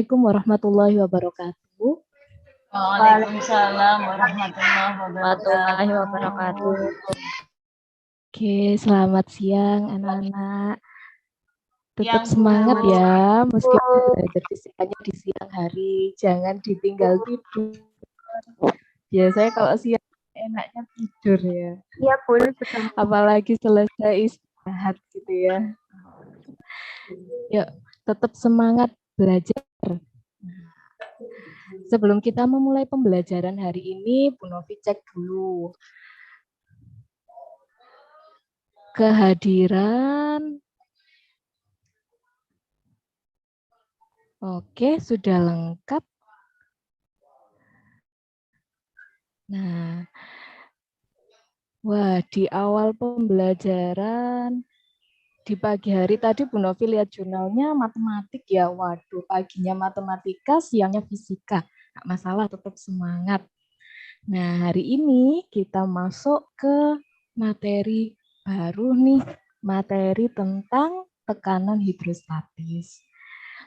Assalamualaikum warahmatullahi wabarakatuh. Waalaikumsalam warahmatullahi wabarakatuh. Oke, selamat siang anak-anak. Tetap semangat ya, meskipun belajar fisikanya di siang hari. Jangan ditinggal tidur. Biasanya kalau siang enaknya tidur ya. Iya, boleh. Apalagi selesai istirahat gitu ya. Yuk, tetap semangat belajar. Sebelum kita memulai pembelajaran hari ini, Bu Novi cek dulu kehadiran. Oke, sudah lengkap. Nah, wah, di awal pembelajaran di pagi hari tadi Bu Novi lihat jurnalnya matematik ya. Waduh, paginya matematika, siangnya fisika. Nggak masalah, tetap semangat. Nah, hari ini kita masuk ke materi baru nih, materi tentang tekanan hidrostatis.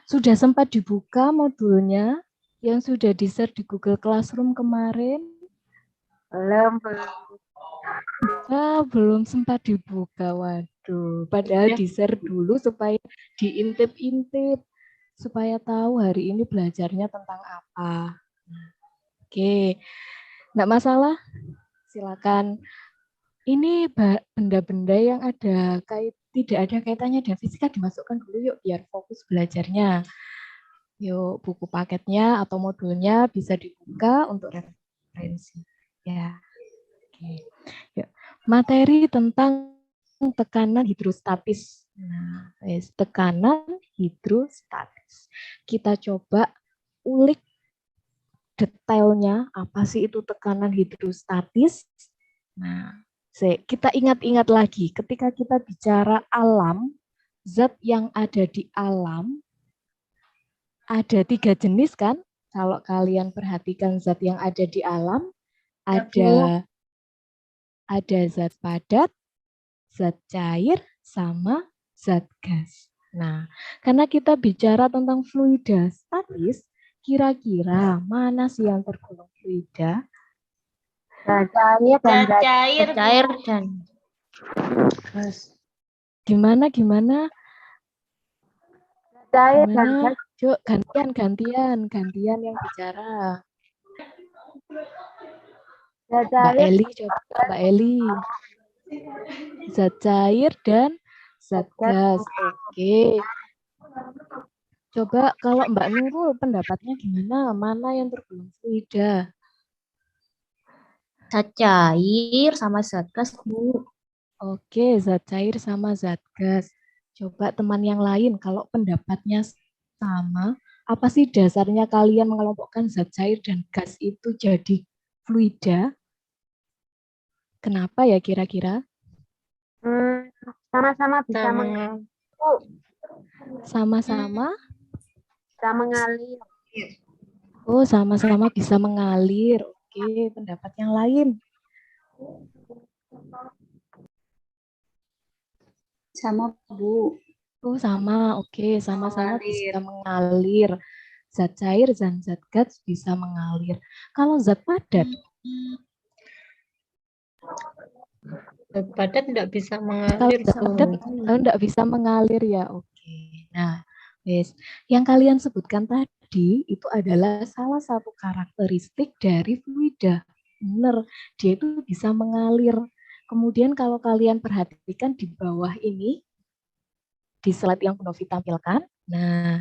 Sudah sempat dibuka modulnya yang sudah di-share di Google Classroom kemarin? Belum sempat dibuka, waduh. Padahal di-share dulu supaya diintip-intip, supaya tahu hari ini belajarnya tentang apa. Oke, enggak masalah. Silakan. Ini benda-benda yang tidak ada kaitannya dengan fisika dimasukkan dulu yuk, biar fokus belajarnya. Yuk, buku paketnya atau modulnya bisa dibuka untuk referensi. Ya. Oke. Yuk. Materi tentang tekanan hidrostatis. Nah, tekanan hidrostatis. Kita coba ulik detailnya, apa sih itu tekanan hidrostatis. Nah, kita ingat-ingat lagi, ketika kita bicara alam, zat yang ada di alam, ada 3 jenis kan? Kalau kalian perhatikan zat yang ada di alam, ada zat padat, zat cair, sama zat gas. Nah, karena kita bicara tentang fluida statis, kira-kira mana sih yang tergolong fluida? Cair dan gas. Gimana? Cair dan gas. Yuk, gantian yang bicara. Mbak Eli, coba Mbak Eli. Zat cair dan zat gas. Oke. Coba kalau Mbak Nurul pendapatnya gimana? Mana yang tergolong fluida? Zat cair sama zat gas, Bu. Oke, zat cair sama zat gas. Coba teman yang lain kalau pendapatnya sama, apa sih dasarnya kalian mengelompokkan zat cair dan gas itu jadi fluida? Kenapa ya kira-kira? Sama-sama bisa Sama-sama mengalir. Oh, sama-sama bisa mengalir. Oke, pendapat yang lain. Sama, Bu. Oh, sama. Oke, sama-sama bisa mengalir. Zat cair dan zat gas bisa mengalir. Kalau zat padat? Zat padat tidak bisa mengalir. Kalau zat padat tidak bisa mengalir ya. Oke. Nah, yang kalian sebutkan tadi itu adalah salah satu karakteristik dari fluida. Benar, dia itu bisa mengalir. Kemudian kalau kalian perhatikan di bawah ini, di slide yang Bu Novi tampilkan, nah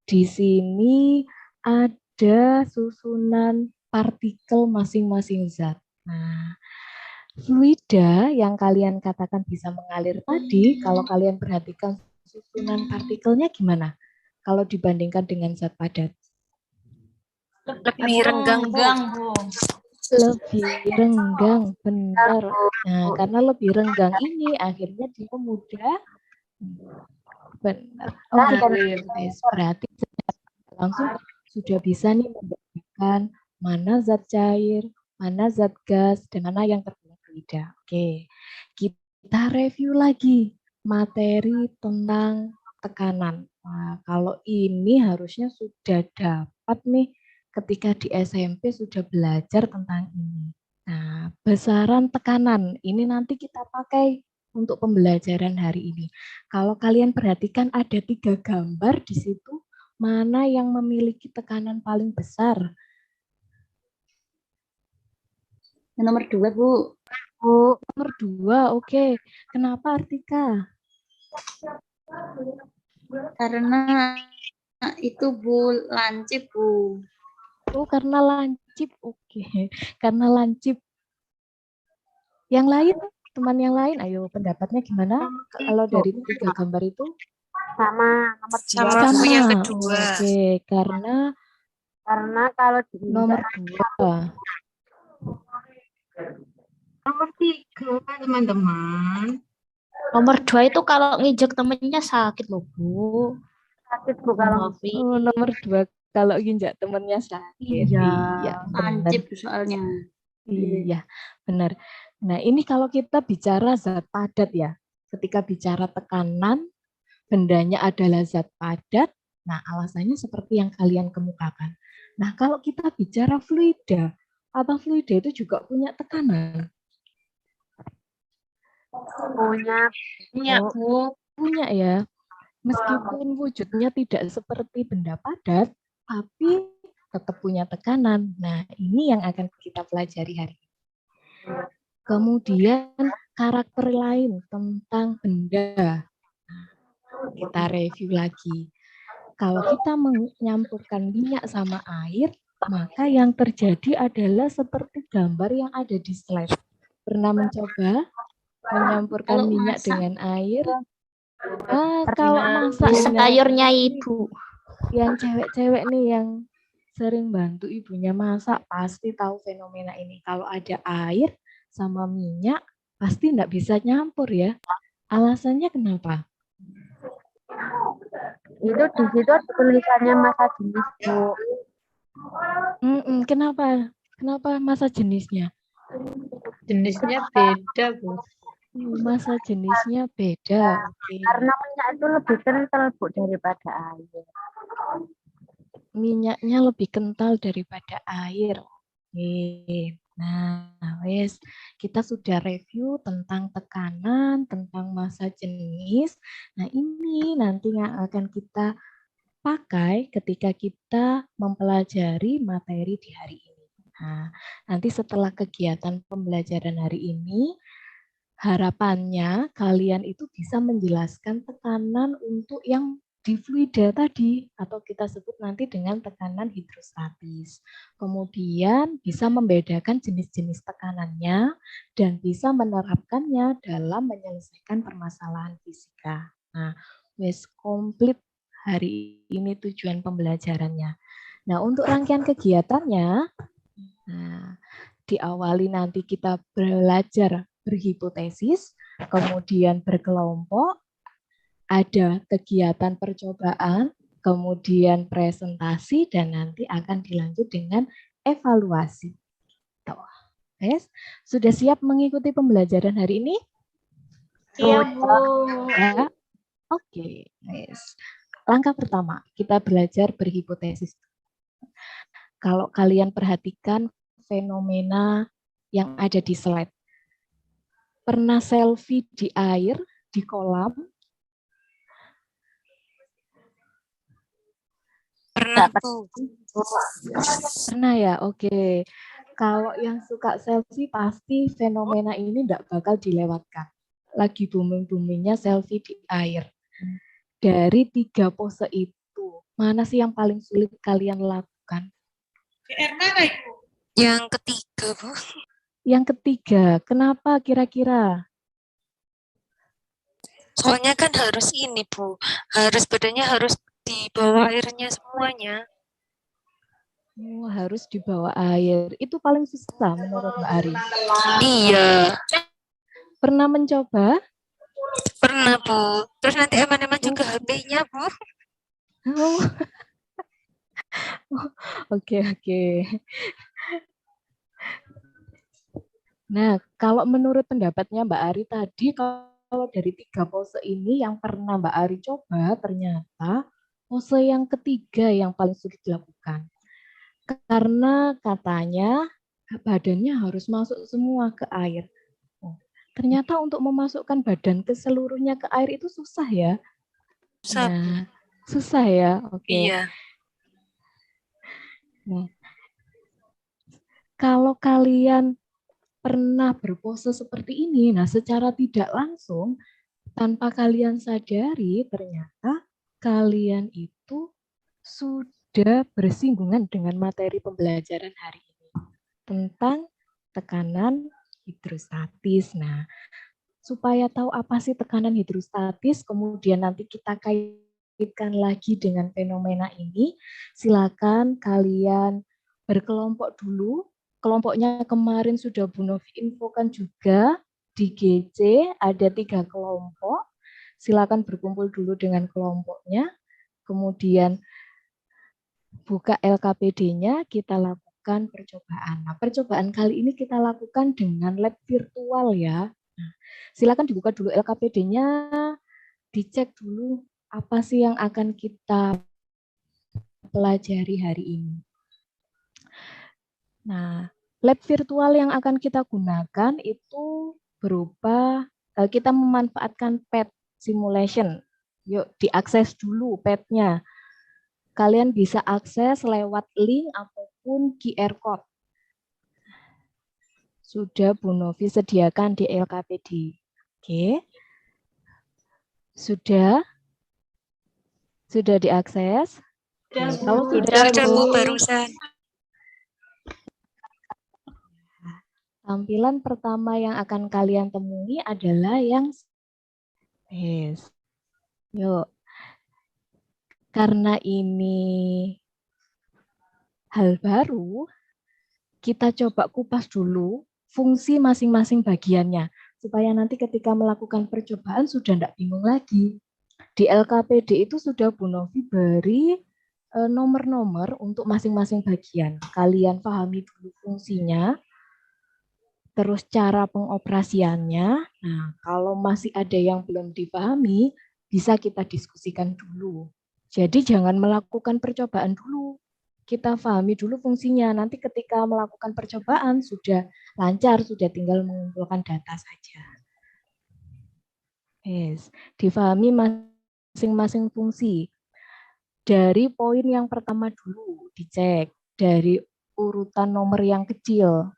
di sini ada susunan partikel masing-masing zat. Nah, fluida yang kalian katakan bisa mengalir tadi, kalau kalian perhatikan susunan partikelnya gimana? Kalau dibandingkan dengan zat padat? Lebih renggang, Bu. Lebih renggang, benar. Nah, karena lebih renggang ini akhirnya dia mudah benar. Berarti langsung sudah bisa nih membedakan mana zat cair, mana zat gas, dan mana yang tergolong fluida. Oke, kita review lagi materi tentang tekanan. Nah, kalau ini harusnya sudah dapat nih ketika di SMP sudah belajar tentang ini. Nah, besaran tekanan ini nanti kita pakai untuk pembelajaran hari ini. Kalau kalian perhatikan ada 3 gambar di situ, mana yang memiliki tekanan paling besar? Nomor 2, Bu. Oh, nomor 2, oke. Kenapa Artika? Karena itu, Bu, lancip, Bu. Oh, karena lancip, oke. Karena lancip. Yang lain, teman yang lain, ayo pendapatnya gimana? Kalau dari 3 gambar itu? Sama nomor 2. Sama Bu yang kedua. Oke, karena Kalau nomor 2. Nomor 3, teman-teman. Nomor 2 itu kalau nginjek temennya sakit loh, Bu. sakit Bu kalau Oh, nomor 2 kalau nginjak temennya sakit. Iya, benar. Lancip soalnya. Iya, benar. Nah, ini kalau kita bicara zat padat ya. Ketika bicara tekanan, bendanya adalah zat padat. Nah, alasannya seperti yang kalian kemukakan. Nah, kalau kita bicara fluida, apa fluida itu juga punya tekanan? punya Punya, Bu. Punya ya. Meskipun wujudnya tidak seperti benda padat, tapi tetap punya tekanan. Nah, ini yang akan kita pelajari hari ini. Kemudian karakter lain tentang benda. Nah, kita review lagi. Kalau kita menyampurkan minyak sama air, maka yang terjadi adalah seperti gambar yang ada di slide. Pernah mencoba menyampurkan minyak dengan air? Kalau masak Sayurnya Ibu. yang cewek-cewek nih yang sering bantu ibunya masak pasti tahu fenomena ini. Kalau ada air sama minyak pasti enggak bisa nyampur ya. Alasannya kenapa? itu di situ ada tulisannya masa jenis Bu. Kenapa? Kenapa masa jenisnya? Jenisnya beda, Bu. Masa jenisnya beda. Oke. Karena minyak itu lebih kental Bu daripada air. Minyaknya lebih kental daripada air. Oke. Nah, wes kita sudah review tentang tekanan, tentang massa jenis. Nah, ini nanti yang akan kita pakai ketika kita mempelajari materi di hari ini. Nah, nanti setelah kegiatan pembelajaran hari ini, harapannya kalian itu bisa menjelaskan tekanan untuk yang di fluida tadi, atau kita sebut nanti dengan tekanan hidrostatis. Kemudian bisa membedakan jenis-jenis tekanannya dan bisa menerapkannya dalam menyelesaikan permasalahan fisika. Nah, wes komplit hari ini tujuan pembelajarannya. Nah, untuk rangkaian kegiatannya, diawali nanti kita belajar berhipotesis, kemudian berkelompok, ada kegiatan percobaan, kemudian presentasi, dan nanti akan dilanjut dengan evaluasi. Yes. Sudah siap mengikuti pembelajaran hari ini? Iya, Bu. Ya. Oke. Yes. Langkah pertama, kita belajar berhipotesis. Kalau kalian perhatikan fenomena yang ada di slide. Pernah selfie di air, di kolam? Pernah, Bu. Pernah ya, oke. Kalau yang suka selfie pasti fenomena ini tidak bakal dilewatkan. Lagi booming-boomingnya selfie di air. Dari 3 pose itu, mana sih yang paling sulit kalian lakukan? Yang ketiga, Bu. Yang ketiga, kenapa kira-kira? Soalnya kan harus ini, Bu. Badannya harus di bawah airnya semuanya. Oh, harus di bawah air. Itu paling susah menurut Mbak Ari. Iya. Pernah mencoba? Pernah, Bu. Terus nanti eman-eman juga HP-nya, Bu. Oh. Oke. Nah, kalau menurut pendapatnya Mbak Ari tadi, kalau kalau dari 3 pose ini yang pernah Mbak Ari coba, ternyata pose yang ketiga yang paling sulit dilakukan. Karena katanya badannya harus masuk semua ke air. Ternyata untuk memasukkan badan ke seluruhnya ke air itu susah ya. Susah, Bu. Nah, susah ya. Oke. Iya. Nah, kalau kalian pernah berpose seperti ini, nah secara tidak langsung, tanpa kalian sadari, ternyata kalian itu sudah bersinggungan dengan materi pembelajaran hari ini tentang tekanan hidrostatis. Nah, supaya tahu apa sih tekanan hidrostatis, kemudian nanti kita kaitkan lagi dengan fenomena ini, silakan kalian berkelompok dulu. Kelompoknya kemarin sudah Bu Novi infokan juga di GC, ada 3 kelompok. Silakan berkumpul dulu dengan kelompoknya, kemudian buka LKPD-nya, kita lakukan percobaan. Nah, percobaan kali ini kita lakukan dengan lab virtual ya. Nah, silakan dibuka dulu LKPD-nya, dicek dulu apa sih yang akan kita pelajari hari ini. Nah, lab virtual yang akan kita gunakan itu berupa kita memanfaatkan PET simulation. Yuk, diakses dulu PET-nya. Kalian bisa akses lewat link ataupun QR code. Sudah Bu Novi sediakan di LKPD. Oke. Sudah? Sudah diakses? Kalau sudah, Sudah, Bu, Bu. barusan. Tampilan pertama yang akan kalian temui adalah yang space. Yuk. Karena ini hal baru, kita coba kupas dulu fungsi masing-masing bagiannya. Supaya nanti ketika melakukan percobaan sudah tidak bingung lagi. Di LKPD itu sudah Bu Novi beri nomor-nomor untuk masing-masing bagian. Kalian pahami dulu fungsinya, terus cara pengoperasiannya. Nah, kalau masih ada yang belum dipahami, bisa kita diskusikan dulu. Jadi jangan melakukan percobaan dulu. Kita pahami dulu fungsinya. Nanti ketika melakukan percobaan sudah lancar, sudah tinggal mengumpulkan data saja. Yes, difahami masing-masing fungsi. Dari poin yang pertama dulu dicek, dari urutan nomor yang kecil.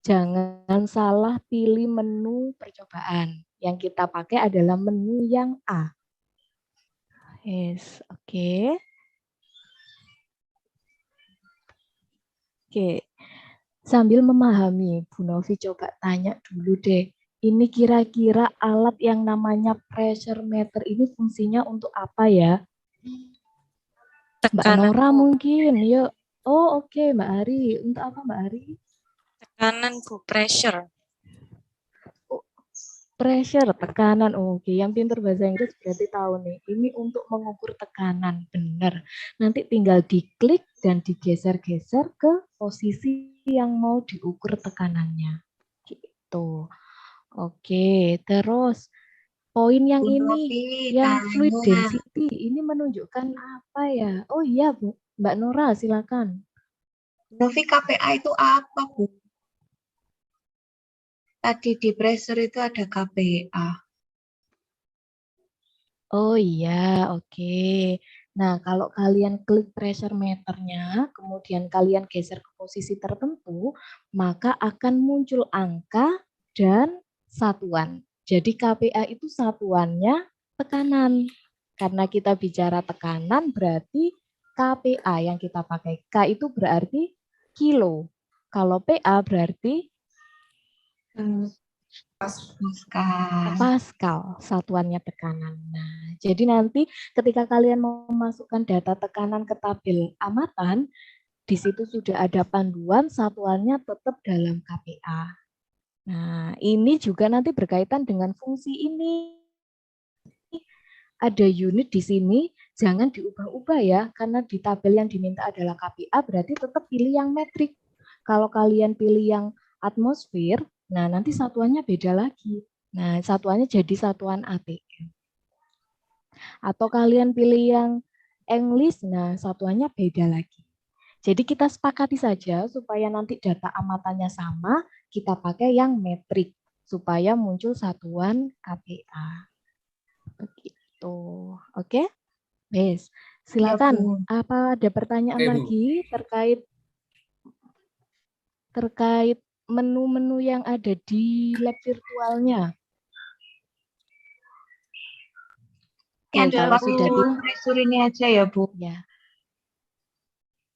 Jangan salah pilih menu percobaan. Yang kita pakai adalah menu yang A. Yes, oke. Oke. Sambil memahami, Bu Novi coba tanya dulu deh. Ini kira-kira alat yang namanya pressure meter ini fungsinya untuk apa ya? Mbak Tekanan, Nora Bu. mungkin, yuk. Oh oke, Mbak Ari. Untuk apa Mbak Ari? Tekanan, Bu, pressure. Pressure, tekanan. Oke, yang pintar bahasa Inggris berarti tahu nih. Ini untuk mengukur tekanan, benar. Nanti tinggal diklik dan digeser-geser ke posisi yang mau diukur tekanannya. Gitu. Oke, terus poin yang Bu ini, Novi yang fluid tanya, density, ini menunjukkan apa ya? Oh iya, Bu. Mbak Nora, silakan. Bu Novi KPA itu apa, Bu? Tadi di pressure itu ada KPA. Oh iya, oke. Nah, kalau kalian klik pressure meternya, kemudian kalian geser ke posisi tertentu, maka akan muncul angka dan satuan. Jadi KPA itu satuannya tekanan. Karena kita bicara tekanan berarti KPA yang kita pakai. K itu berarti kilo. Kalau PA berarti Pascal, satuannya tekanan. Nah, jadi nanti ketika kalian memasukkan data tekanan ke tabel amatan, di situ sudah ada panduan satuannya tetap dalam KPA. Nah, ini juga nanti berkaitan dengan fungsi ini. Ada unit di sini, jangan diubah-ubah ya, karena di tabel yang diminta adalah KPA, berarti tetap pilih yang metrik. Kalau kalian pilih yang atmosfer, nah nanti satuannya beda lagi. Nah, satuannya jadi satuan ATM. Atau kalian pilih yang English, nah satuannya beda lagi. Jadi kita sepakati saja supaya nanti data amatannya sama, kita pakai yang metrik supaya muncul satuan KPA. Begitu. Oke? Yes. Silakan. Bu. Apa ada pertanyaan Oke, Bu. lagi terkait menu-menu yang ada di lab virtualnya? Yang Oke, kalau waktu sudah di pressure ini aja ya, Bu. ya.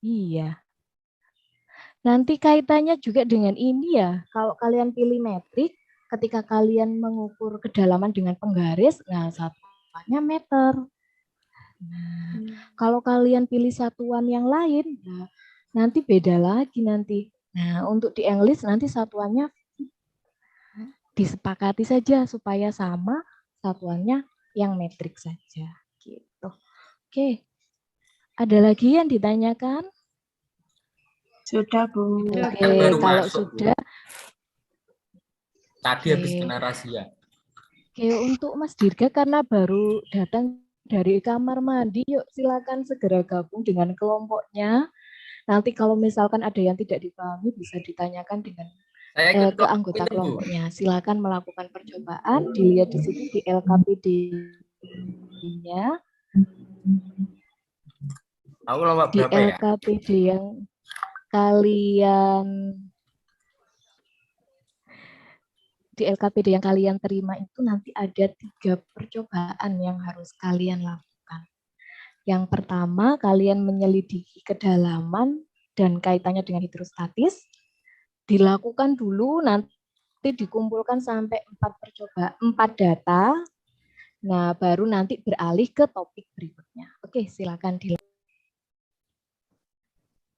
Iya. Nanti kaitannya juga dengan ini ya. Kalau kalian pilih metrik, ketika kalian mengukur kedalaman dengan penggaris, nah satuannya meter. Nah, kalau kalian pilih satuan yang lain, nah, nanti beda lagi nanti. Nah, untuk di English nanti satuannya disepakati saja supaya sama, satuannya yang metrik saja. Gitu. Oke. Ada lagi yang ditanyakan? Sudah, Bu. Sudah, Oke, baru kalau masuk, Bu. sudah, Tadi Oke. habis kena razia. oke, untuk Mas Dirga karena baru datang dari kamar mandi, yuk silakan segera gabung dengan kelompoknya. Nanti kalau misalkan ada yang tidak dipahami bisa ditanyakan dengan Saya ikut ke anggota itu, Bu. kelompoknya. Silakan melakukan percobaan, dilihat di sini di LKPD-nya, Aku lomba di berapa ya? LKPD yang kalian terima itu nanti ada 3 percobaan yang harus kalian lakukan. Yang pertama, kalian menyelidiki kedalaman dan kaitannya dengan hidrostatis. Dilakukan dulu, nanti dikumpulkan sampai 4 data. Nah, baru nanti beralih ke topik berikutnya. Oke, silakan dilakukan.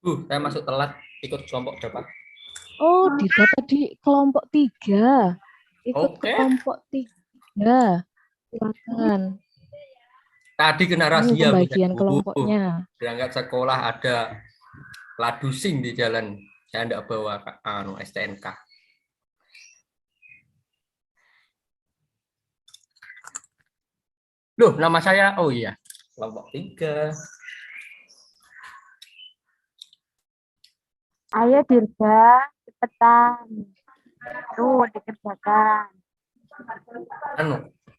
Bu, saya masuk telat ikut kelompok berapa? Oh, Dirga tadi kelompok 3. Ikut Oke. kelompok 3. Silakan. Tadi kena Ini razia, Bu. pembagian kelompoknya. Berangkat sekolah ada ladusing di jalan. Saya enggak bawa STNK. Loh, nama saya, oh iya, kelompok 3. Ayo, Dirga. Cepetan. Tuh, dikerjakan.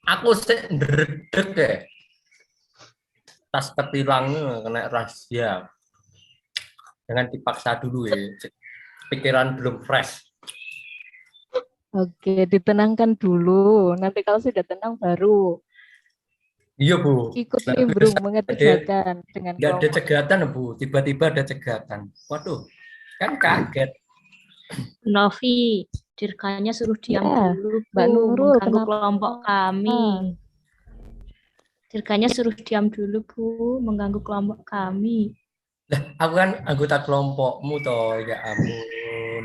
Aku ndredeg ya. Tas ketilangnya kena razia. Jangan dipaksa dulu ya. Pikiran belum fresh. Oke, ditenangkan dulu. Nanti kalau sudah tenang baru Iya, Bu. ikut Nggak nimbrung bisa. mengerjakan dengan Nggak ada kelompok. cegatan, Bu. Tiba-tiba ada cegatan. Waduh, kan kaget. Novi, Dirkanya suruh diam Ya, dulu, Mbak Bu, Nurul, mengganggu kenapa? kelompok kami. Dirkanya suruh diam dulu, Bu, mengganggu kelompok kami. Aku kan anggota kelompokmu toh, ya ampun.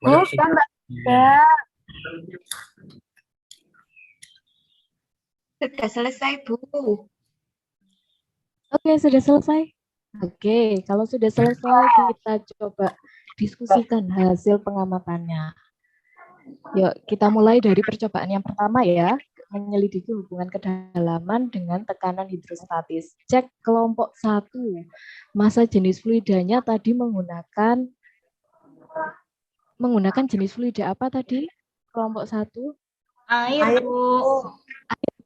Bukan, Mbak. Sudah selesai, Bu. Oke, sudah selesai. Oke, kalau sudah selesai kita coba diskusikan hasil pengamatannya. Yuk, kita mulai dari percobaan yang pertama ya, menyelidiki hubungan kedalaman dengan tekanan hidrostatis. Cek kelompok 1. Massa jenis fluidanya tadi menggunakan jenis fluida apa tadi? Kelompok 1. Air, Bu.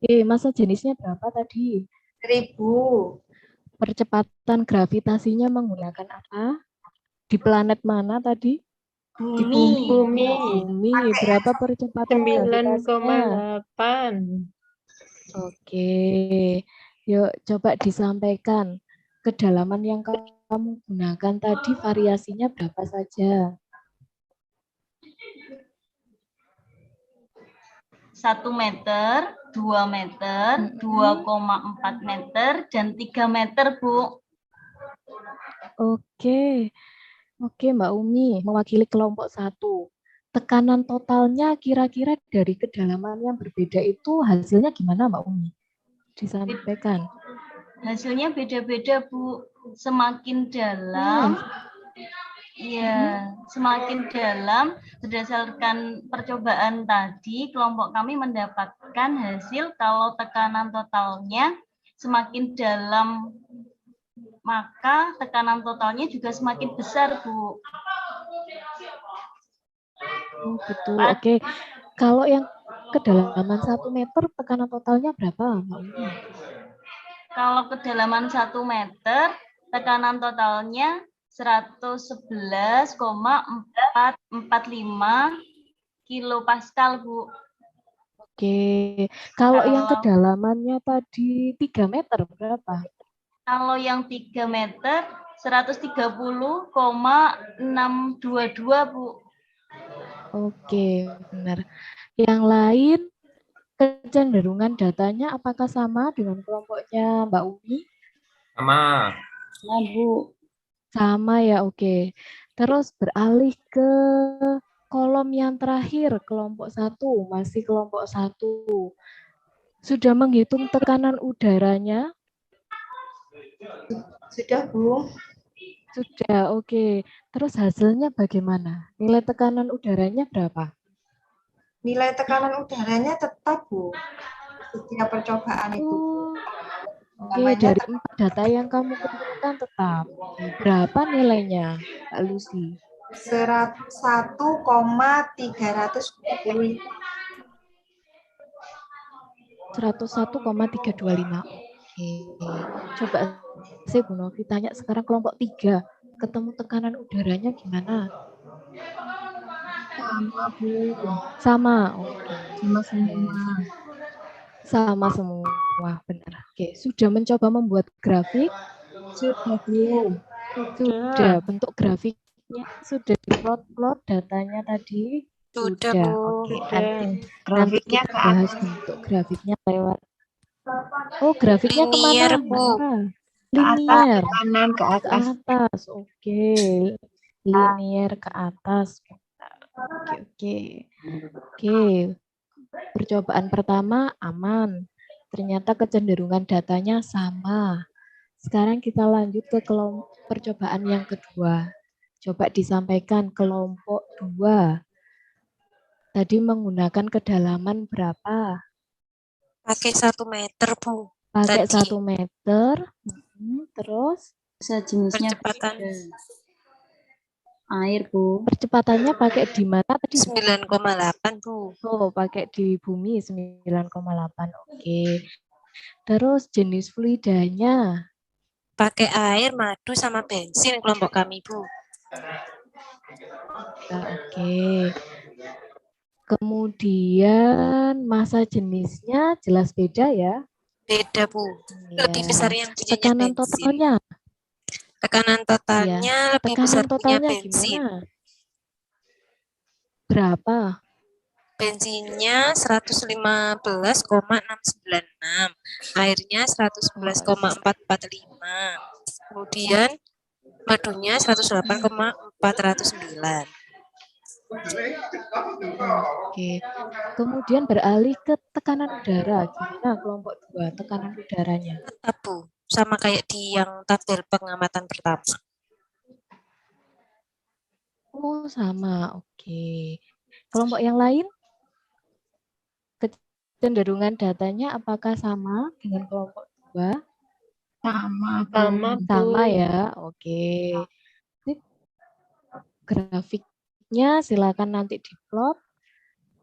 Oke, massa jenisnya berapa tadi? 1000. Percepatan gravitasinya menggunakan apa? Di planet mana tadi? Di Bumi. Bumi. Berapa percepatan gravitasinya? 9,8. Oke. Yuk, coba disampaikan. Kedalaman yang kamu gunakan tadi variasinya berapa saja? 1 meter, 2 meter, 2,4 meter, dan 3 meter, Bu. Oke. Oke, Mbak Umi, mewakili kelompok 1. Tekanan totalnya kira-kira dari kedalaman yang berbeda itu hasilnya gimana, Mbak Umi? Disampaikan. Hasilnya beda-beda, Bu. Semakin dalam, Iya, semakin dalam berdasarkan percobaan tadi, kelompok kami mendapatkan hasil kalau tekanan totalnya semakin dalam, maka tekanan totalnya juga semakin besar, Bu. Oh, gitu. Oke. Kalau yang kedalaman 1 meter, tekanan totalnya berapa, Mbak Umi? Kalau kedalaman 1 meter, tekanan totalnya 111,445 kilopascal, Bu. Oke. Kalau yang Kalau- kedalamannya tadi 3 meter, berapa? Kalau yang 3 meter, 130,622, Bu. Oke, benar. Yang lain, kecenderungan datanya apakah sama dengan kelompoknya Mbak Umi? Sama. Nah, Bu. Sama ya, oke. Terus beralih ke kolom yang terakhir, kelompok 1, masih kelompok 1. Sudah menghitung tekanan udaranya? Sudah, Bu. Sudah, oke. Terus hasilnya bagaimana? Nilai tekanan udaranya berapa? Nilai tekanan udaranya tetap, Bu. Setiap percobaan itu. Oke, dari 4 data yang kamu kumpulkan tetap. Berapa nilainya, Kak Lucy? 101,325. 101,325. Oke. Coba saya Bu Novi tanya sekarang kelompok 3. Ketemu tekanan udaranya gimana? Sama, Bu. Sama. Oke. Sama semua. Sama semua, benar. Oke, sudah mencoba membuat grafik? Sudah, Bu. Sudah. Bentuk grafiknya sudah diplot-plot datanya tadi? Sudah, Sudah. Bu. Oke, nanti Grafiknya kita ke bahas atas. bentuk grafiknya lewat. Oh, grafiknya Linier, kemana? Bu. Ke atas, Linier. ke kanan, ke Ke atas. atas, oke. Linier ke atas. Oke, oke. Oke, percobaan pertama aman. Ternyata kecenderungan datanya sama. Sekarang kita lanjut ke kelompok percobaan yang kedua. Coba disampaikan kelompok 2. Tadi menggunakan kedalaman berapa? Pakai 1 meter, Bu. Pakai Tadi. 1 meter. Terus Sejenisnya Percepatan air, Bu. percepatannya pakai di mana tadi? 9,8, Bu. Oh, pakai di bumi 9,8. Oke. Terus jenis fluidanya Pakai air, madu, sama bensin kelompok kami, Bu. oke. Kemudian masa jenisnya jelas beda ya. Beda, Bu. Lebih Ya. besar yang punyanya Tekanan bensin. totalnya, Tekanan totalnya lebih besar tekanan punya totalnya bensin. gimana? Berapa? Bensinnya 115,696, airnya 111,445. Kemudian madunya 108,409. Oke. Kemudian beralih ke tekanan udara. Gimana kelompok 2 tekanan udaranya? Tetap, Bu, sama kayak di yang tabel pengamatan pertama. Oh, sama. Oke. Kelompok yang lain? Kecenderungan datanya apakah sama dengan kelompok 2? Sama, Bu. Sama ya. Oke. Ini grafiknya silakan nanti diplot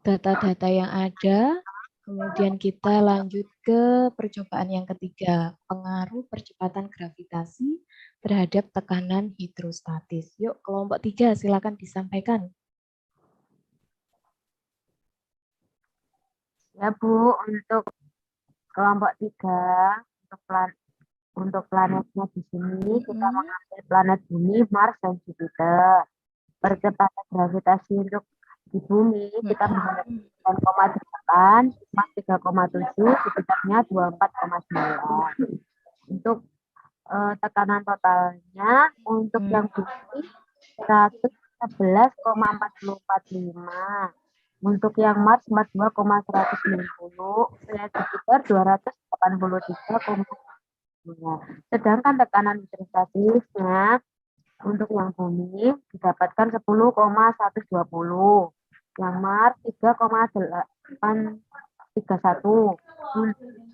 data-data yang ada. Kemudian kita lanjut ke percobaan yang ketiga, pengaruh percepatan gravitasi terhadap tekanan hidrostatis. Yuk, kelompok 3 silakan disampaikan. Ya Bu, untuk kelompok 3, untuk planetnya di sini, kita mengambil planet Bumi, Mars, dan Jupiter. Percepatan gravitasi untuk di Bumi, kita menggunakan 9,8, Mars 3,7, Jupiternya 24,9. Untuk tekanan totalnya, untuk yang Bumi 111,445. Untuk yang Mars 42,190, Jupiter 283,9. Sedangkan tekanan hidrostatisnya Untuk yang bumi didapatkan 10,120. Yang Mars 3,831.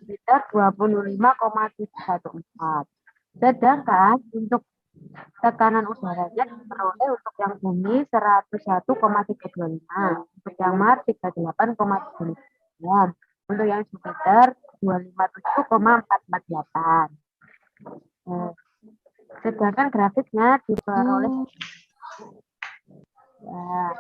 Jupiter 25,714. Sedangkan untuk tekanan udaranya diperoleh untuk yang bumi 101,325, untuk yang Mars 38,359, untuk yang Jupiter 257,448. Sedangkan grafiknya diperoleh ya.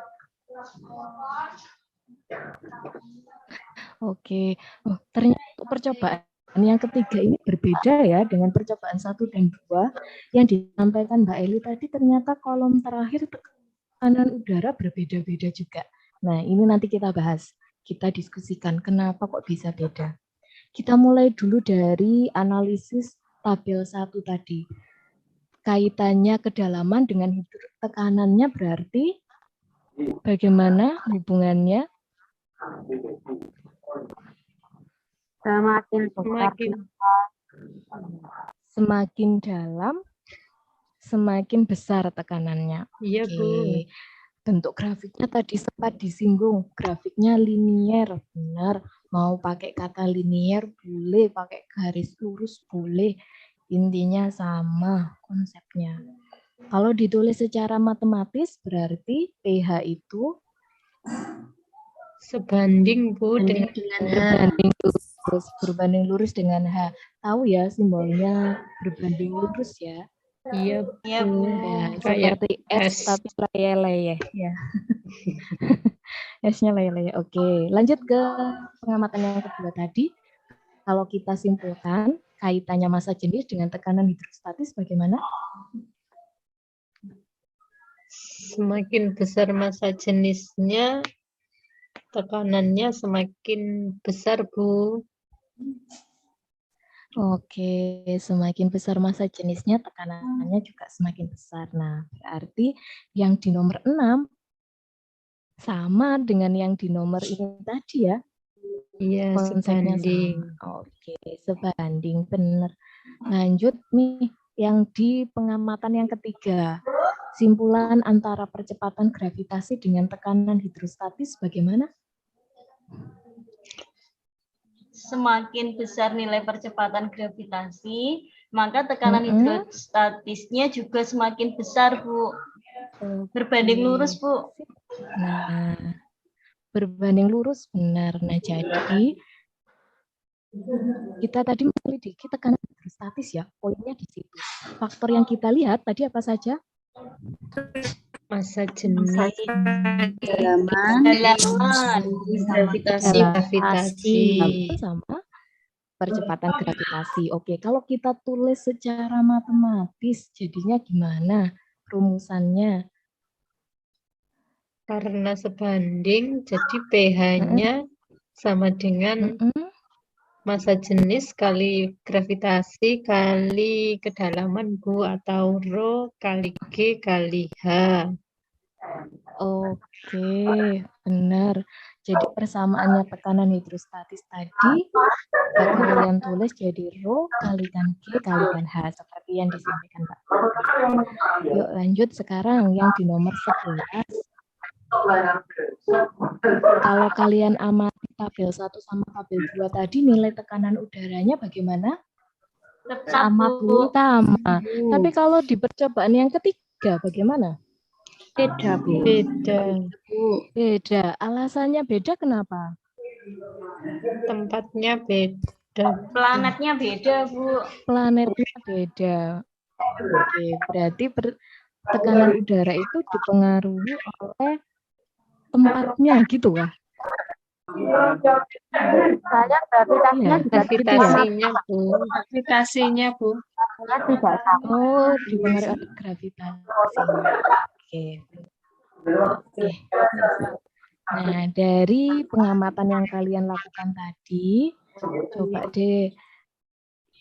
Oke. Oh, ternyata untuk percobaan yang ketiga ini berbeda ya dengan percobaan 1 dan 2 yang disampaikan Mbak Eli tadi. Ternyata kolom terakhir tekanan udara berbeda-beda juga. Nah, ini nanti kita bahas, kita diskusikan kenapa kok bisa beda. Kita mulai dulu dari analisis tabel 1 tadi. Kaitannya kedalaman dengan tekanannya berarti bagaimana hubungannya? Semakin dalam, semakin besar tekanannya. Iya, Bu. Bentuk grafiknya tadi sempat disinggung, grafiknya linier, benar. Mau pakai kata linier boleh, pakai garis lurus boleh. Intinya sama konsepnya. Kalau ditulis secara matematis berarti pH itu sebanding, Bu, dengan berbanding lurus dengan H. Tahu ya simbolnya berbanding lurus ya? Iya, Bu. Ya, Kayak seperti S tapi leye-leye ya. S-nya leye-leye. Oke, lanjut ke pengamatan yang kedua tadi. Kalau kita simpulkan kaitannya massa jenis dengan tekanan hidrostatis bagaimana? Semakin besar massa jenisnya, tekanannya semakin besar, Bu. Oke, semakin besar massa jenisnya, tekanannya juga semakin besar. Nah, berarti yang di nomor 6 sama dengan yang di nomor ini tadi ya? Iya, Konsepnya sebanding. sama. Oke, sebanding, benar. Lanjut nih, yang di pengamatan yang ketiga. Simpulan antara percepatan gravitasi dengan tekanan hidrostatis bagaimana? Semakin besar nilai percepatan gravitasi, maka tekanan hidrostatisnya juga semakin besar, Bu. Berbanding lurus, Bu. Nah, berbanding lurus, benar. Nah, jadi kita tadi menyelidiki tekanan hidrostatis ya, poinnya di situ. Faktor yang kita lihat tadi apa saja? Massa jenis, Kedalaman, gravitasi. Sama percepatan gravitasi. Oke, kalau kita tulis secara matematis, jadinya gimana rumusannya? Karena sebanding, jadi pH-nya sama dengan massa jenis kali gravitasi kali kedalaman, Bu, atau Rho kali G kali H. Oke, benar. Jadi persamaannya tekanan hidrostatis tadi kalian tulis jadi Rho kalikan G kalikan H seperti yang disampaikan Pak. Yuk lanjut sekarang yang di nomor 11. Kalau kalian amati tabel 1 sama tabel 2 tadi nilai tekanan udaranya bagaimana? Sama, Bu. Sama. Tapi kalau di percobaan yang ketiga bagaimana? Beda, Bu. Beda. Alasannya beda kenapa? Tempatnya beda. Planetnya beda, Bu. Planetnya beda. Oke, berarti tekanan udara itu dipengaruhi oleh tempatnya gitu kah? Saya gravitasinya juga Gravitasinya, Bu. Gravitasinya, Bu. tidak sama. Oh, dipengaruhi oleh gravitasi. Oke. Nah, dari pengamatan yang kalian lakukan tadi, coba deh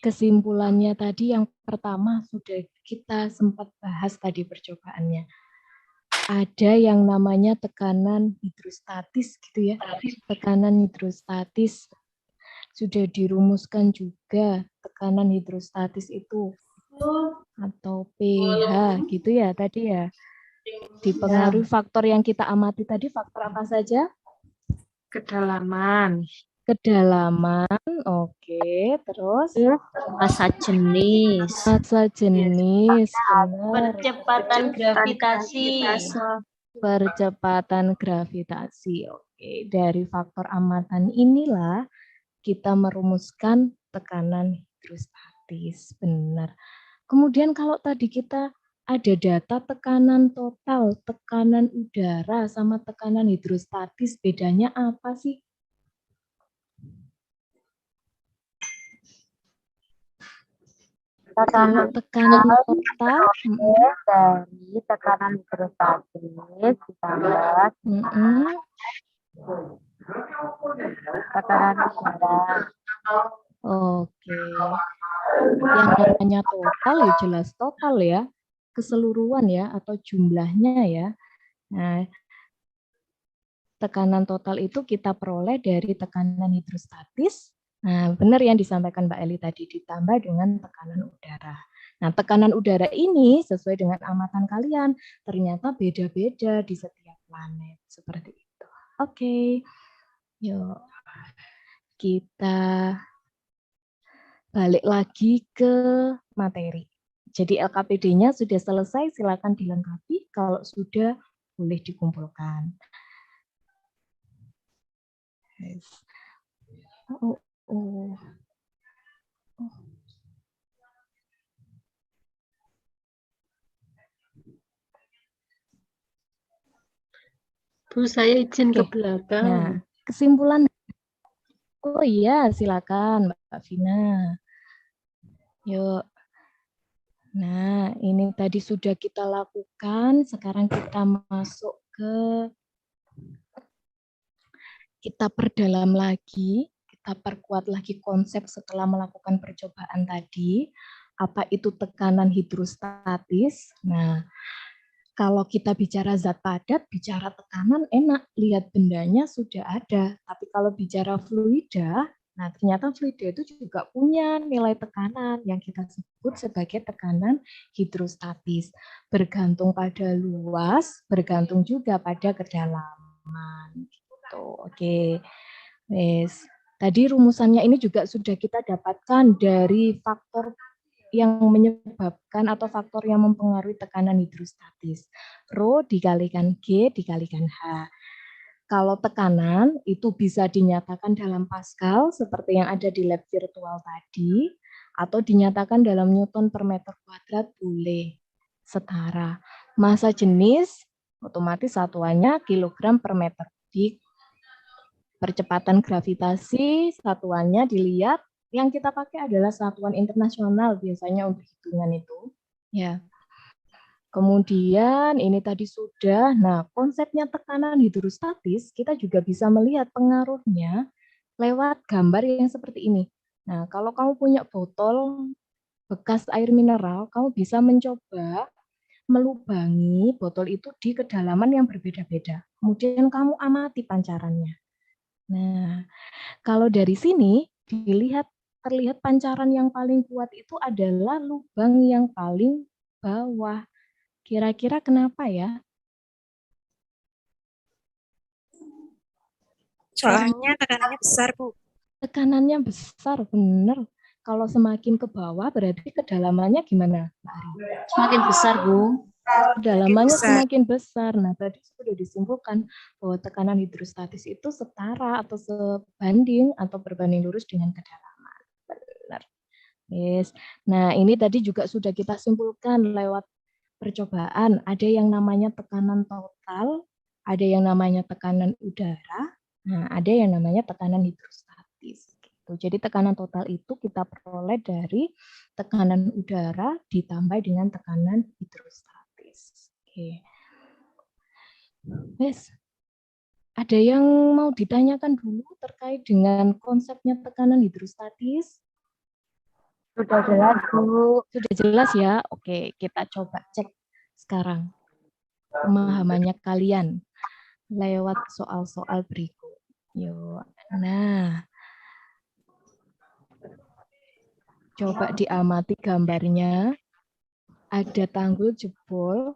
kesimpulannya tadi yang pertama sudah kita sempat bahas tadi percobaannya. Ada yang namanya tekanan hidrostatis gitu ya. Tekanan hidrostatis sudah dirumuskan juga. Tekanan hidrostatis itu atau pH gitu ya tadi ya. Dipengaruhi faktor yang kita amati tadi, faktor apa saja? Kedalaman. Kedalaman, oke. Terus Massa jenis. massa jenis, benar. Percepatan gravitasi. Percepatan gravitasi. Oke, dari faktor amatan inilah kita merumuskan tekanan hidrostatis. Benar. Kemudian kalau tadi kita ada data tekanan total, tekanan udara sama tekanan hidrostatis, bedanya apa sih? Tekanan Tekanan total, dari tekanan hidrostatis ditambah tekanan udara. Oke. Yang namanya total ya jelas total ya, keseluruhan ya atau jumlahnya ya. Nah, tekanan total itu kita peroleh dari tekanan hidrostatis. Nah, benar yang disampaikan Mbak Eli tadi, ditambah dengan tekanan udara. Nah, tekanan udara ini sesuai dengan amatan kalian, ternyata beda-beda di setiap planet. Seperti itu. Oke, yuk kita balik lagi ke materi. Jadi LKPD-nya sudah selesai, silakan dilengkapi. Kalau sudah, boleh dikumpulkan. Yes. Bu, saya izin ke Oke. belakang. Nah, kesimpulan. Oh iya, silakan Mbak Vina. Yuk. Nah, ini tadi sudah kita lakukan. Sekarang kita masuk ke, kita perdalam lagi, kita perkuat lagi konsep setelah melakukan percobaan tadi. Apa itu tekanan hidrostatis? Nah, kalau kita bicara zat padat, bicara tekanan enak, lihat bendanya sudah ada. Tapi kalau bicara fluida, nah ternyata fluida itu juga punya nilai tekanan yang kita sebut sebagai tekanan hidrostatis. Bergantung pada luas, bergantung juga pada kedalaman. Gitu. Oke. Yes. Tadi rumusannya ini juga sudah kita dapatkan dari faktor yang menyebabkan atau faktor yang mempengaruhi tekanan hidrostatis. Rho dikalikan G dikalikan H. Kalau tekanan itu bisa dinyatakan dalam Pascal seperti yang ada di lab virtual tadi, atau dinyatakan dalam Newton per meter kuadrat boleh setara. Massa jenis otomatis satuannya kilogram per meter kubik. Percepatan gravitasi satuannya dilihat, yang kita pakai adalah satuan internasional biasanya untuk hitungan itu. Ya. Kemudian ini tadi sudah, nah konsepnya tekanan hidrostatis kita juga bisa melihat pengaruhnya lewat gambar yang seperti ini. Nah kalau kamu punya botol bekas air mineral, kamu bisa mencoba melubangi botol itu di kedalaman yang berbeda-beda. Kemudian kamu amati pancarannya. Nah kalau dari sini terlihat pancaran yang paling kuat itu adalah lubang yang paling bawah. Kira-kira kenapa ya? Soalnya tekanannya besar, Bu. Tekanannya besar, benar. Kalau semakin ke bawah berarti kedalamannya gimana, Mbak Ari? Semakin besar, Bu. Kedalamannya besar. semakin besar. Nah, tadi sudah disimpulkan bahwa tekanan hidrostatis itu setara atau sebanding atau berbanding lurus dengan kedalaman. Benar. Yes. Nah, ini tadi juga sudah kita simpulkan lewat percobaan. Ada yang namanya tekanan total, ada yang namanya tekanan udara, nah ada yang namanya tekanan hidrostatis. Gitu. Jadi tekanan total itu kita peroleh dari tekanan udara ditambah dengan tekanan hidrostatis. Oke. Yes. Ada yang mau ditanyakan dulu terkait dengan konsepnya tekanan hidrostatis? Sudah jelas, Bu. Sudah jelas ya? Oke, kita coba cek sekarang pemahamannya kalian lewat soal-soal berikut. Yuk. Nah, coba diamati gambarnya. ada tanggul jebol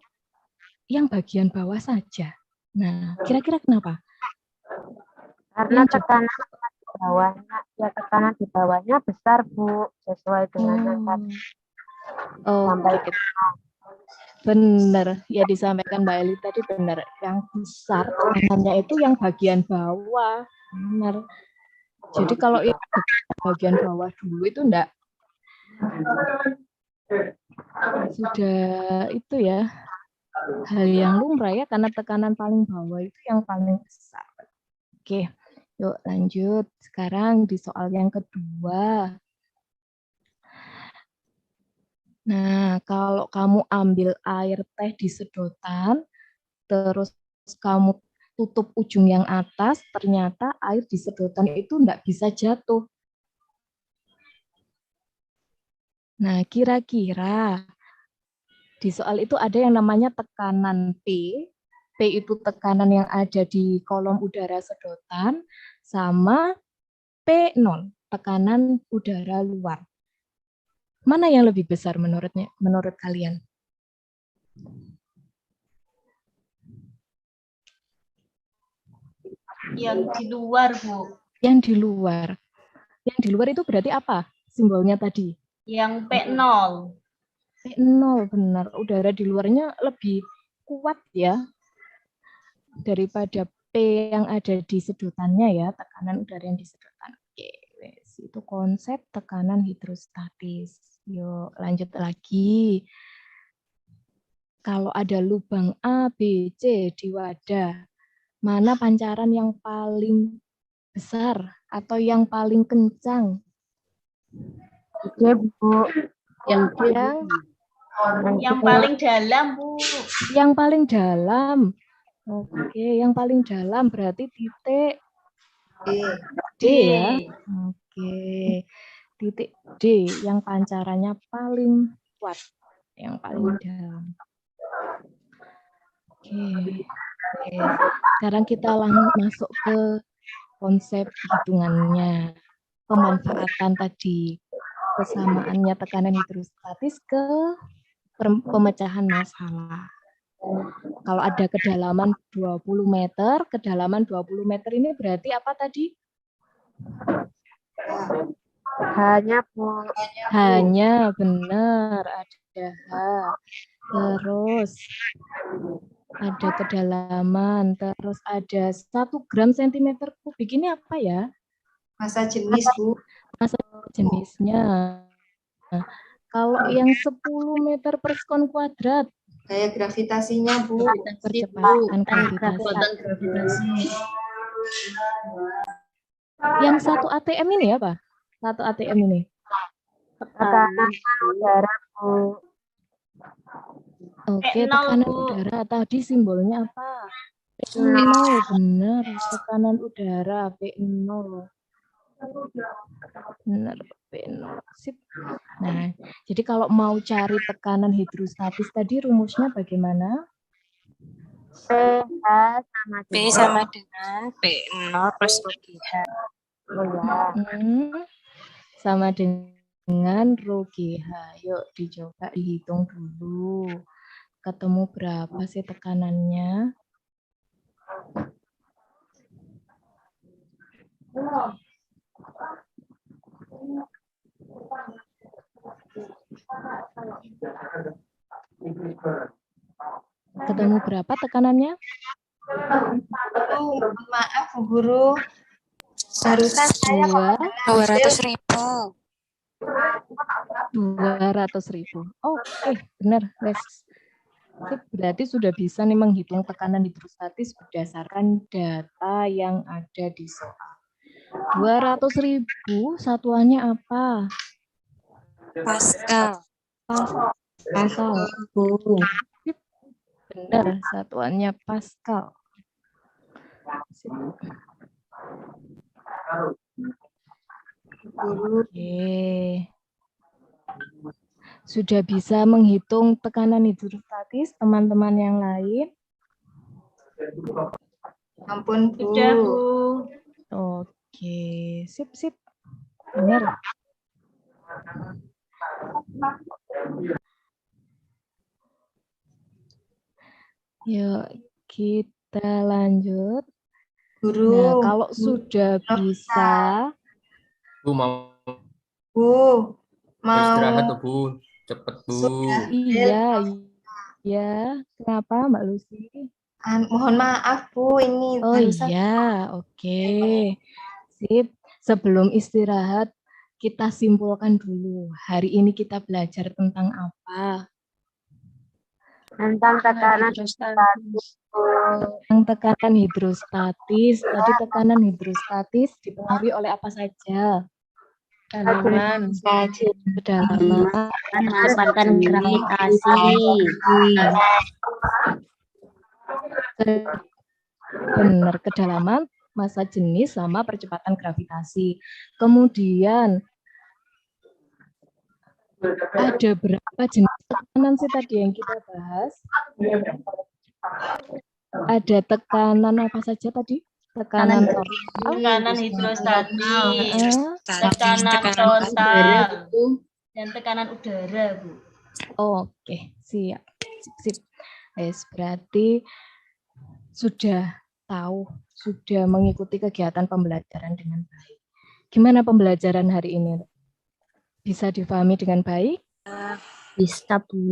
yang bagian bawah saja. Nah, kira-kira kenapa? Karena Yang jebol. tekanan di bawahnya besar, Bu, sesuai dengan yang tadi Oke, benar. Ya disampaikan Mbak Eli tadi benar. Yang besar tekanannya itu yang bagian bawah. Benar. Jadi kalau yang bagian bawah dulu itu enggak sudah itu ya hal yang lumrah ya, karena tekanan paling bawah itu yang paling besar. Oke, yuk lanjut. Sekarang di soal yang kedua. Nah, kalau kamu ambil air teh di sedotan, terus kamu tutup ujung yang atas, ternyata air di sedotan itu enggak bisa jatuh. Nah, kira-kira di soal itu ada yang namanya tekanan P. P itu tekanan yang ada di kolom udara sedotan, sama P0, tekanan udara luar. Mana yang lebih besar menurut kalian? Yang di luar, Bu. Yang di luar. Yang di luar itu berarti apa simbolnya tadi? Yang P0. P0, benar. Udara di luarnya lebih kuat ya daripada P yang ada di sedotannya ya, tekanan udara yang di sedotan. Oke, itu konsep tekanan hidrostatis. Yuk, lanjut lagi. Kalau ada lubang A, B, C di wadah, mana pancaran yang paling besar atau yang paling kencang? Oke, Bu. Yang paling dalam, Bu. Yang paling dalam. Oke, yang paling dalam berarti titik D ya. Oke. Titik D yang pancarannya paling kuat, yang paling dalam. Oke. Sekarang kita masuk ke konsep hitungannya. Pemanfaatan tadi, kesamaannya tekanan hidrostatis ke pemecahan masalah. Kalau ada kedalaman 20 meter, kedalaman 20 meter ini berarti apa tadi? Hanya, Bu. Hanya, benar, ada H. Terus ada kedalaman, terus ada 1 gram sentimeter kubik. Ini apa ya? Massa jenis, Bu. Massa jenisnya. Nah, kalau yang 10 meter per sekon kuadrat, Gaya gravitasinya, Bu. percepatan gravitasi. Yang 1 ATM ini apa? 1 ATM ini. Tekanan udara, Bu. Oke, P0, tekanan Bu. udara. Tadi simbolnya apa? P0, benar. Tekanan udara, P0. Benar, P0. Sip. Nah, jadi kalau mau cari tekanan hidrostatis tadi rumusnya bagaimana? PH sama P sama dengan P0 plus UGH. Sama dengan rho GH. Yuk dicoba dihitung dulu. Ketemu berapa sih tekanannya? Ketemu berapa tekanannya? Maaf, Bu Guru. Barusan saya 200.000. 200.000. Oke, benar, wes. Berarti sudah bisa nih menghitung tekanan hidrostatis berdasarkan data yang ada di soal. 200.000 satuannya apa? Pascal. Pascal. Benar, satuannya Pascal. Oke. Sudah bisa menghitung tekanan hidrostatis teman-teman yang lain? Ampun, Bu. Sudah, Bu. Oke, sip. Benar. Yuk kita lanjut. Guru. Nah, kalau sudah bisa, Bu mau Bu, mau istirahat tuh Bu, cepet Bu. sudah. iya, ya. Kenapa Mbak Lucy? Mohon maaf Bu, ini Oh barusan iya, oke. Sip. Sebelum istirahat, kita simpulkan dulu. Hari ini kita belajar tentang apa? Tentang tekanan Tentang tekanan hidrostatis. Tadi tekanan hidrostatis dipengaruhi oleh apa saja? Tanaman. Kedalaman. Merupakan gravitasi. Benar, kedalaman, massa jenis, sama percepatan gravitasi. Kemudian ada berapa jenis tekanan sih tadi yang kita bahas? Ada tekanan apa saja tadi? Tekanan Tekanan hidrostatis, tekanan tekanan total, dan tekanan udara, Bu. Oke, siap. Sip. Berarti sudah tahu, sudah mengikuti kegiatan pembelajaran dengan baik. Gimana pembelajaran hari ini? Bisa difahami dengan baik? Bisa, Bu.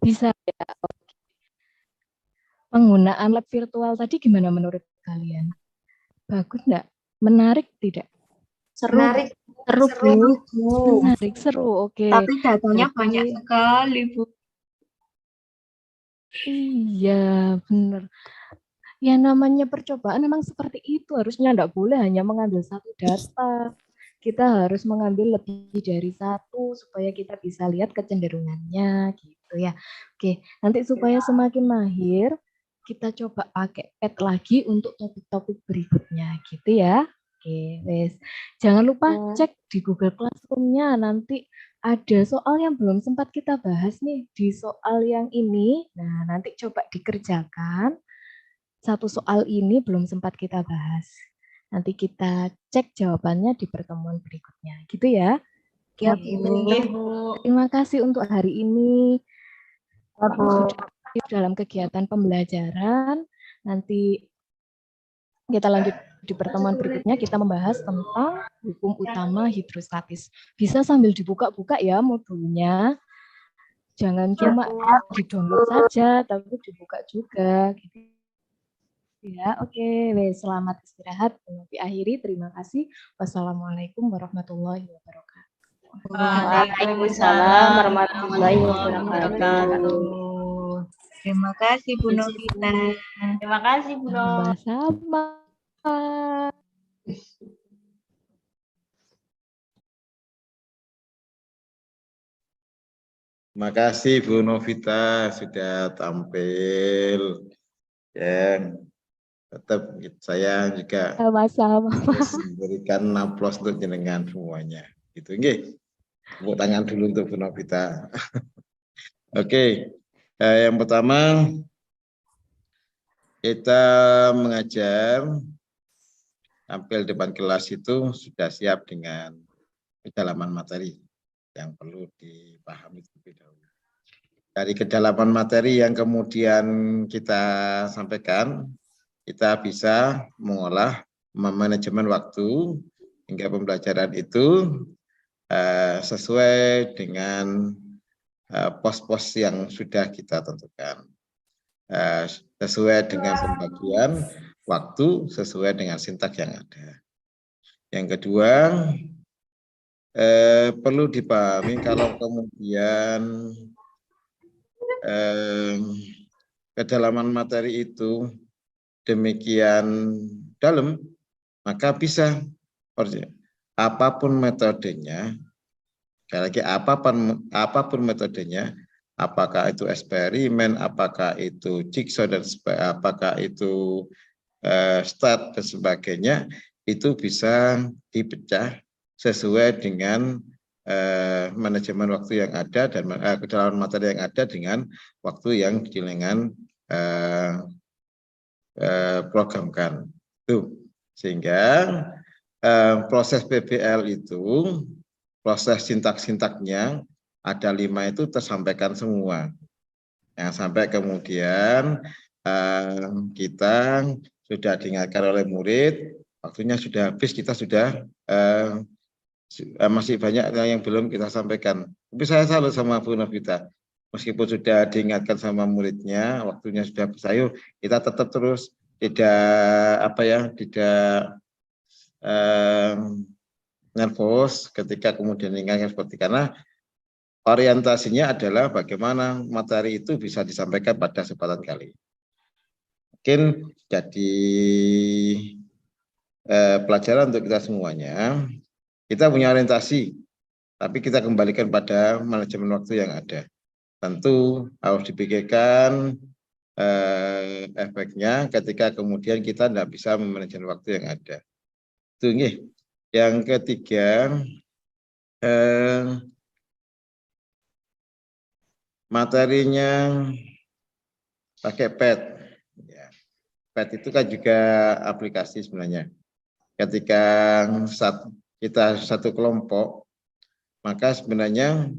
Bisa ya. Oke. Penggunaan lab virtual tadi gimana menurut kalian? Bagus enggak? Menarik tidak? Seru. menarik. Seru, Bu. Menarik, seru. Oke. Tapi datanya Berarti- banyak sekali Bu. Iya, benar. Ya namanya percobaan memang seperti itu. Harusnya enggak boleh hanya mengambil satu data. Kita harus mengambil lebih dari satu supaya kita bisa lihat kecenderungannya gitu ya. Oke, nanti supaya semakin mahir, kita coba pakai pad lagi untuk topik-topik berikutnya gitu ya. Oke, wes. Jangan lupa cek di Google Classroom-nya, nanti ada soal yang belum sempat kita bahas nih di soal yang ini. Nah, nanti coba dikerjakan. Satu soal ini belum sempat kita bahas. Nanti kita cek jawabannya di pertemuan berikutnya. Gitu ya. Ya, Bu. Terima kasih untuk hari ini. Sudah dalam kegiatan pembelajaran. Nanti kita lanjut di pertemuan berikutnya, kita membahas tentang hukum utama hidrostatis. Bisa sambil dibuka-buka ya modulnya. Jangan cuma di-download saja, tapi dibuka juga. Gitu. Ya, oke. Selamat istirahat. Diakhiri. Terima kasih. Wassalamualaikum warahmatullahi wabarakatuh. Waalaikumsalam warahmatullahi wabarakatuh. Terima kasih Bu Novita. Terima kasih, Bu. Sama-sama. Terima kasih Bu Novita sudah tampil. Ya, tetap saya juga Sama-sama. harus memberikan aplaus untuk jenengan semuanya. Gitu, nggih. Tepuk tangan dulu untuk Bu Novita. Oke, yang pertama kita mengajar tampil depan kelas itu sudah siap dengan kedalaman materi yang perlu dipahami terlebih dahulu. Dari kedalaman materi yang kemudian kita sampaikan, kita bisa mengolah manajemen waktu hingga pembelajaran itu sesuai dengan pos-pos yang sudah kita tentukan. Sesuai dengan pembagian waktu, sesuai dengan sintak yang ada. Yang kedua, perlu dipahami kalau kemudian kedalaman materi itu demikian dalam, maka bisa apapun metodenya, sekali lagi apapun metodenya, apakah itu eksperimen, apakah itu jigsaw dan apakah itu stat dan sebagainya, itu bisa dipecah sesuai dengan manajemen waktu yang ada dan kedalaman materi yang ada dengan waktu yang jenengan programkan. Tuh. Sehingga proses PBL itu, proses sintak-sintaknya ada 5 itu tersampaikan semua. Jangan sampai kemudian kita sudah diingatkan oleh murid, waktunya sudah habis, kita sudah masih banyak yang belum kita sampaikan. Tapi saya salut sama Bu Novita. Meskipun sudah diingatkan sama muridnya, waktunya sudah habis, ayo kita tetap terus tidak nervous ketika kemudian diingatkan seperti, karena orientasinya adalah bagaimana materi itu bisa disampaikan pada kesempatan kali. Mungkin jadi pelajaran untuk kita semuanya. Kita punya orientasi, tapi kita kembalikan pada manajemen waktu yang ada. Tentu harus dipikirkan efeknya ketika kemudian kita tidak bisa memanajemen waktu yang ada. Itu nih. Yang ketiga, materinya pakai pet. Ya. Pet itu kan juga aplikasi sebenarnya. Ketika kita satu kelompok, maka sebenarnya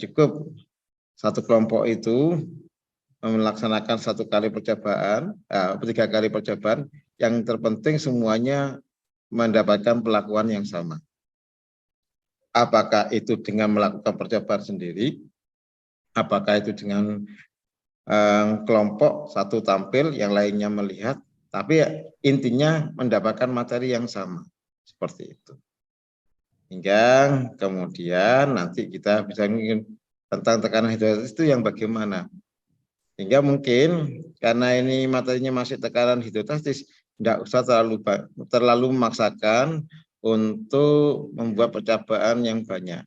cukup satu kelompok itu melaksanakan 1 kali percobaan, 3 kali percobaan. Yang terpenting semuanya mendapatkan perlakuan yang sama. Apakah itu dengan melakukan percobaan sendiri, apakah itu dengan kelompok satu tampil, yang lainnya melihat, tapi intinya mendapatkan materi yang sama. Seperti itu. Hingga kemudian nanti kita bisa ingin tentang tekanan hidrostatis itu yang bagaimana. Hingga mungkin karena ini materinya masih tekanan hidrostatis, tidak usah terlalu memaksakan untuk membuat percobaan yang banyak.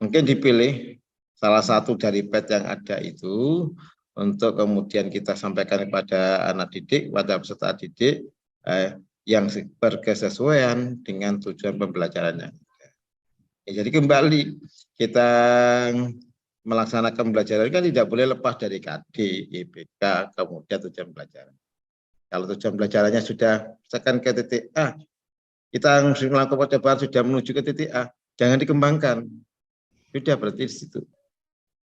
Mungkin dipilih salah satu dari pet yang ada itu untuk kemudian kita sampaikan kepada anak didik, pada peserta didik yang berkesesuaian dengan tujuan pembelajarannya. Jadi kembali kita melaksanakan pembelajaran kan tidak boleh lepas dari KD, IPK, kemudian tujuan pembelajaran. Kalau tujuan pembelajarannya sudah misalkan ke titik A, kita melakukan percobaan sudah menuju ke titik A, jangan dikembangkan. Sudah berarti di situ.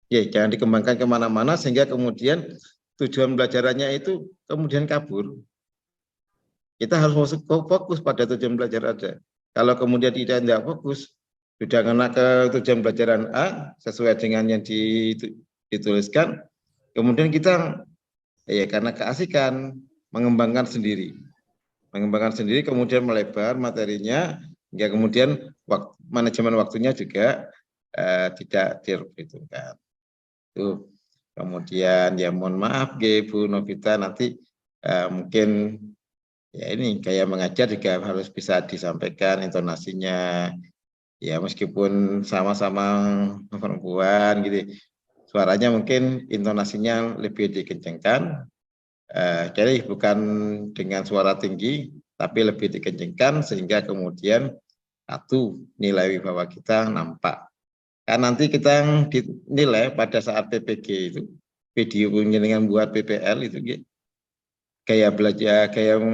Ya, jangan dikembangkan kemana-mana sehingga kemudian tujuan pembelajarannya itu kemudian kabur. Kita harus fokus pada tujuan belajar ada. Kalau kemudian tidak fokus, sudah kena ke tujuan pembelajaran A sesuai dengan yang dituliskan, kemudian kita ya karena keasikan mengembangkan sendiri, kemudian melebar materinya, hingga kemudian manajemen waktunya juga tidak diperhitungkan. Tuh. Kemudian ya mohon maaf Bu Novita, nanti mungkin ya ini kayak mengajar juga harus bisa disampaikan intonasinya, ya meskipun sama-sama perempuan gitu, suaranya mungkin intonasinya lebih dikencengkan, jadi bukan dengan suara tinggi, tapi lebih dikencengkan sehingga kemudian satu nilai wibawa kita nampak. Kan nanti kita dinilai pada saat PPG itu, video dengan buat PPL itu gitu. Kayak belajar, kayak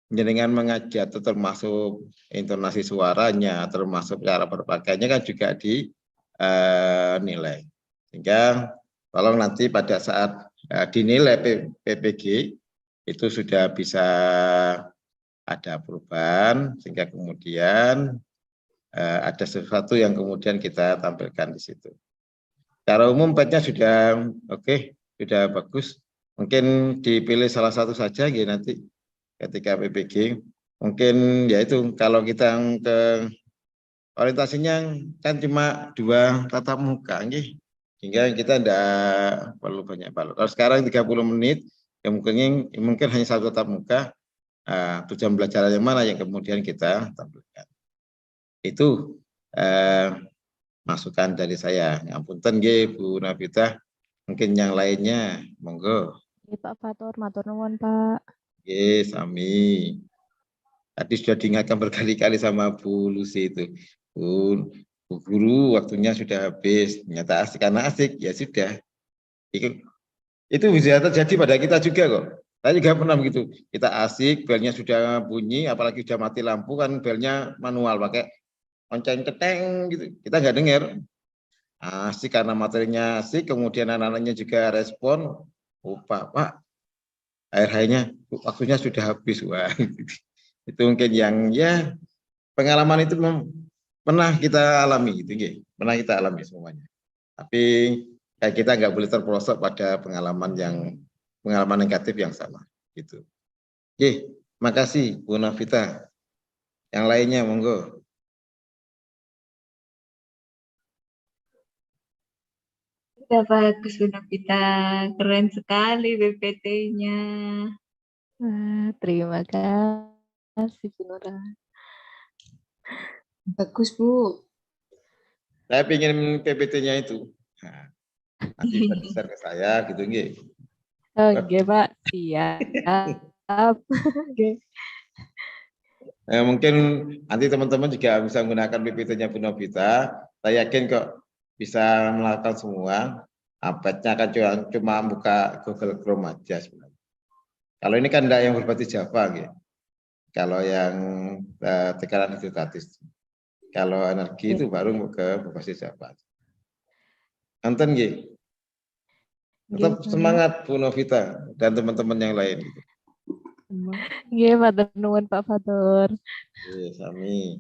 jenengan mengajar itu termasuk intonasi suaranya, termasuk cara berpakaiannya kan juga dinilai. Sehingga tolong nanti pada saat dinilai PPG itu sudah bisa ada perubahan, sehingga kemudian ada sesuatu yang kemudian kita tampilkan di situ. Secara umum petnya sudah oke, sudah bagus. Mungkin dipilih salah satu saja gitu nanti ketika PPG. Mungkin ya itu kalau kita ke orientasinya kan cuma 2 tatap muka gitu. Sehingga kita tidak perlu banyak balok. Kalau sekarang 30 menit, ya mungkin hanya 1 tatap muka, tujuan belajar yang mana yang kemudian kita tampilkan. Itu masukan dari saya. Ngapunten nggih Bu Novita, mungkin yang lainnya monggo. Pak Fatur, matur nuwun Pak. Oke, sami. Tadi sudah diingatkan berkali-kali sama Bu Lucy itu. Bu guru, waktunya sudah habis. Ternyata asik, karena asik, ya sudah. Itu bisa terjadi pada kita juga kok. Saya juga pernah begitu. Kita asik, belnya sudah bunyi, apalagi sudah mati lampu kan belnya manual, pakai lonceng keteng gitu. Kita nggak dengar. Asik karena materinya asik, kemudian anak-anaknya juga respon, Pak, akhirnya waktunya sudah habis. Wah, itu mungkin yang ya pengalaman itu pernah kita alami gitu, pernah kita alami semuanya. Tapi kayak kita nggak boleh terperosok pada pengalaman negatif yang sama gitu. Oke, makasih Bu Novita. Yang lainnya monggo. Udah bagus Bu Novita, keren sekali PPT-nya. Terima kasih Bu Nura. Bagus Bu. Saya ingin PPT-nya itu. Nah, nanti bisa di-share ke saya gitu nggih. Oke Pak, siap. Oke. Mungkin nanti teman-teman juga bisa menggunakan PPT-nya Bu Novita. Saya yakin kok bisa melakukan semua. Abadnya kan cuma buka Google Chrome aja sebenarnya. Kalau ini kan enggak yang berbahasa Java gitu. Kalau yang tekanan hidrostatis. Kalau energi itu baru ke berbasis Java. Nonton nggih. Tetap semangat Bu Novita dan teman-teman yang lain. Nggih, matur nuwun Pak Fatur. Sami.